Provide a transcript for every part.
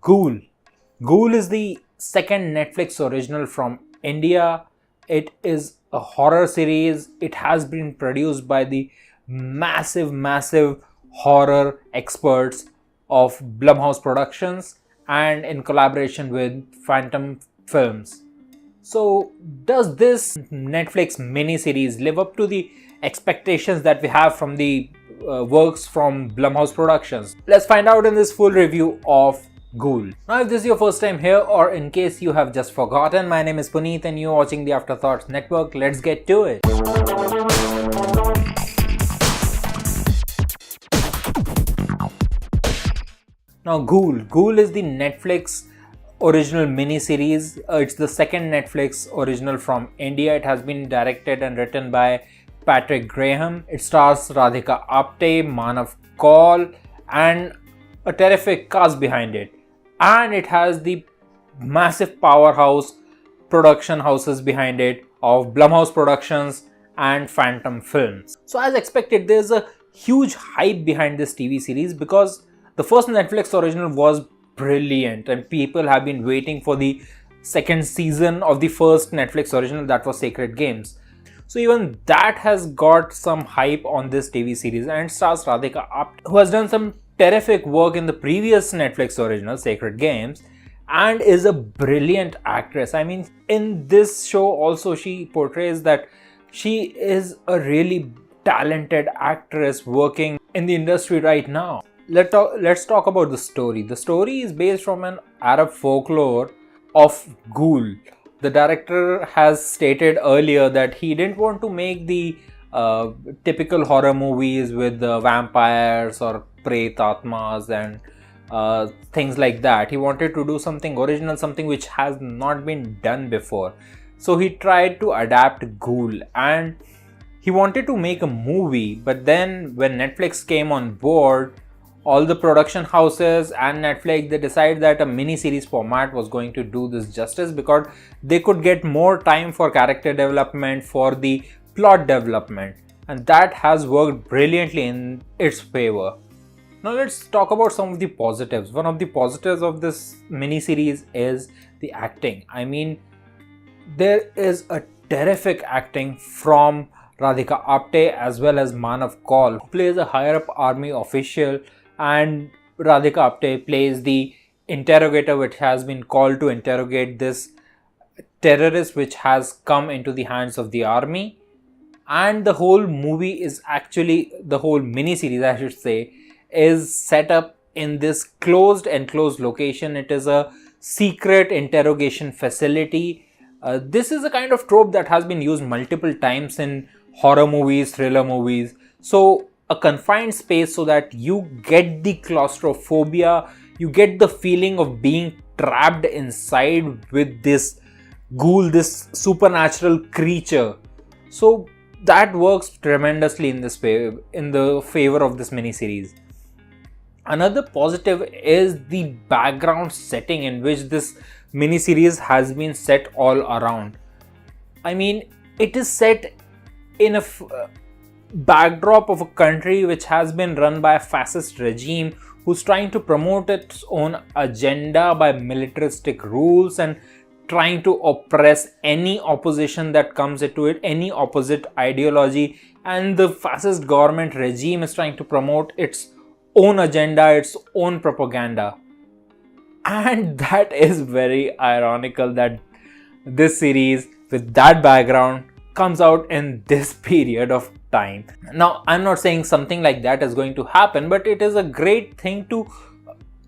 Ghoul. Ghoul is the second Netflix original from India. It is a horror series. It has been produced by the massive horror experts of Blumhouse Productions and in collaboration with Phantom Films. So, does this Netflix miniseries live up to the expectations that we have from the works from Blumhouse Productions? Let's find out in this full review of Ghoul. Now, if this is your first time here or in case you have just forgotten, my name is Puneet and you're watching the Afterthoughts Network. Let's get to it. Now, Ghoul. Ghoul is the Netflix original miniseries. It's the second Netflix original from India. It has been directed and written by Patrick Graham. It stars Radhika Apte, Manav Kaul, and a terrific cast behind it. And it has the massive powerhouse production houses behind it of Blumhouse Productions and Phantom Films. So as expected, there's a huge hype behind this TV series because the first Netflix original was brilliant and people have been waiting for the second season of the first Netflix original, that was Sacred Games. So even that has got some hype on this TV series, and it stars Radhika Apte, who has done some terrific work in the previous Netflix original Sacred Games and is a brilliant actress. I mean, in this show also she portrays that she is a really talented actress working in the industry right now. Let's talk about the story. The story is based from an Arab folklore of Ghoul. The director has stated earlier that he didn't want to make the typical horror movies with vampires or pretatmas and things like that. He wanted to do something original, something which has not been done before. So he tried to adapt Ghoul and he wanted to make a movie, but then when Netflix came on board, all the production houses and Netflix, they decided that a mini-series format was going to do this justice because they could get more time for character development, for the plot development, and that has worked brilliantly in its favor. Now let's talk about some of the positives. One of the positives of this mini-series is the acting. I mean, there is a terrific acting from Radhika Apte as well as Manav Kaul, who plays a higher up army official, and Radhika Apte plays the interrogator which has been called to interrogate this terrorist which has come into the hands of the army. And the whole movie is actually, the whole mini-series I should say, is set up in this enclosed location. It is a secret interrogation facility. This is a kind of trope that has been used multiple times in horror movies, thriller movies. So a confined space so that you get the claustrophobia, you get the feeling of being trapped inside with this ghoul, this supernatural creature. So that works tremendously in the favor of this miniseries. Another positive is the background setting in which this miniseries has been set all around. I mean, it is set in a backdrop of a country which has been run by a fascist regime who's trying to promote its own agenda by militaristic rules and trying to oppress any opposition that comes into it, any opposite ideology, and the fascist government regime is trying to promote its own agenda, its own propaganda. And that is very ironical that this series with that background comes out in this period of time. Now, I'm not saying something like that is going to happen, but it is a great thing to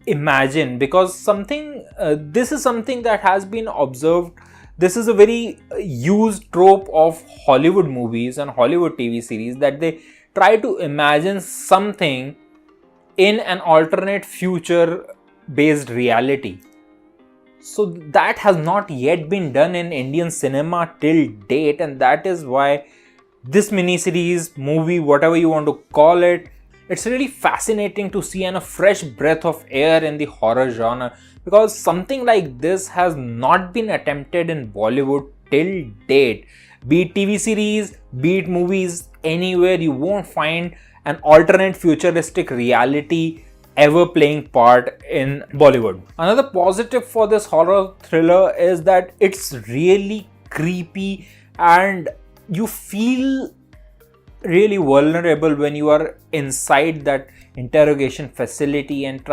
imagine because this is something that has been observed. This is a very used trope of Hollywood movies and Hollywood TV series that they try to imagine something in an alternate future based reality. So that has not yet been done in Indian cinema till date, and that is why this miniseries, movie, whatever you want to call it, it's really fascinating to see and a fresh breath of air in the horror genre because something like this has not been attempted in Bollywood till date. Be it TV series, be it movies, anywhere you won't find an alternate futuristic reality ever playing part in Bollywood. Another positive for this horror thriller is that it's really creepy and you feel really vulnerable when you are inside that interrogation facility and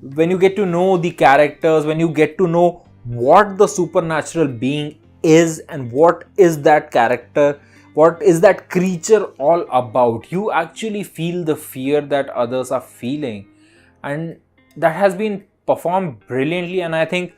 when you get to know the characters, when you get to know what the supernatural being is and what is that character, what is that creature all about, you actually feel the fear that others are feeling, and that has been performed brilliantly. And I think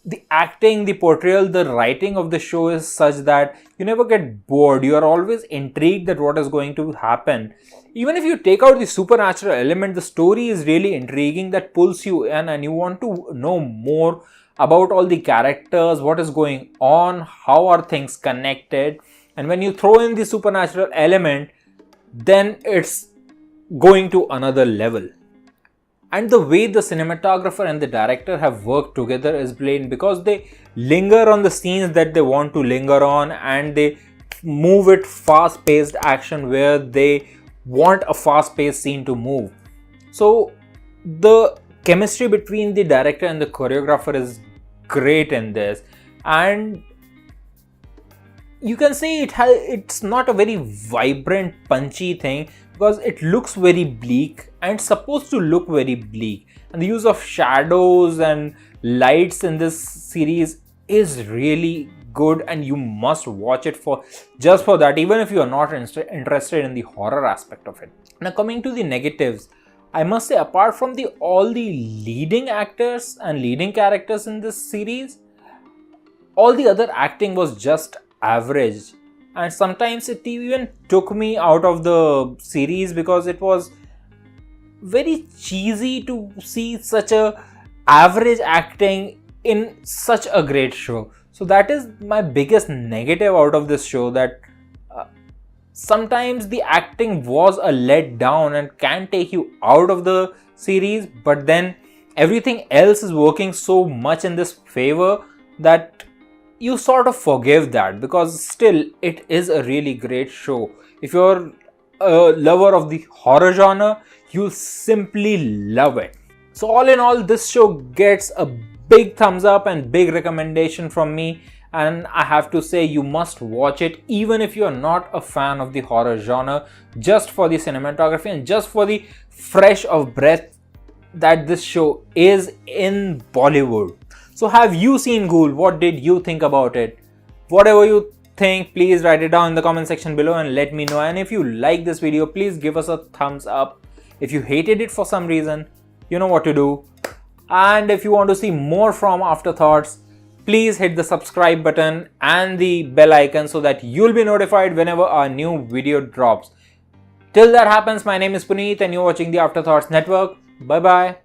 the acting, the portrayal, the writing of the show is such that you never get bored. You are always intrigued that what is going to happen. Even if you take out the supernatural element, the story is really intriguing, that pulls you in and you want to know more about all the characters, what is going on, how are things connected. And when you throw in the supernatural element, then it's going to another level. And the way the cinematographer and the director have worked together is brilliant, because they linger on the scenes that they want to linger on and they move it fast-paced action where they want a fast-paced scene to move. So the chemistry between the director and the choreographer is great in this, and you can say it's not a very vibrant, punchy thing, because it looks very bleak and it's supposed to look very bleak, and the use of shadows and lights in this series is really good, and you must watch it just for that, even if you are not interested in the horror aspect of it. Now, coming to the negatives, I must say, apart from all the leading actors and leading characters in this series, all the other acting was just average, and sometimes it even took me out of the series because it was very cheesy to see such a average acting in such a great show. So that is my biggest negative out of this show, that sometimes the acting was a letdown and can take you out of the series, but then everything else is working so much in this favor that you sort of forgive that, because still it is a really great show. If you're a lover of the horror genre, you'll simply love it. So all in all, this show gets a big thumbs up and big recommendation from me, and I have to say you must watch it even if you're not a fan of the horror genre, just for the cinematography and just for the fresh of breath that this show is in Bollywood. So have you seen Ghoul? What did you think about it? Whatever you think, please write it down in the comment section below and let me know. And if you like this video, please give us a thumbs up. If you hated it for some reason, you know what to do. And if you want to see more from Afterthoughts, please hit the subscribe button and the bell icon so that you'll be notified whenever a new video drops. Till that happens, my name is Puneet and you're watching the Afterthoughts Network. Bye bye.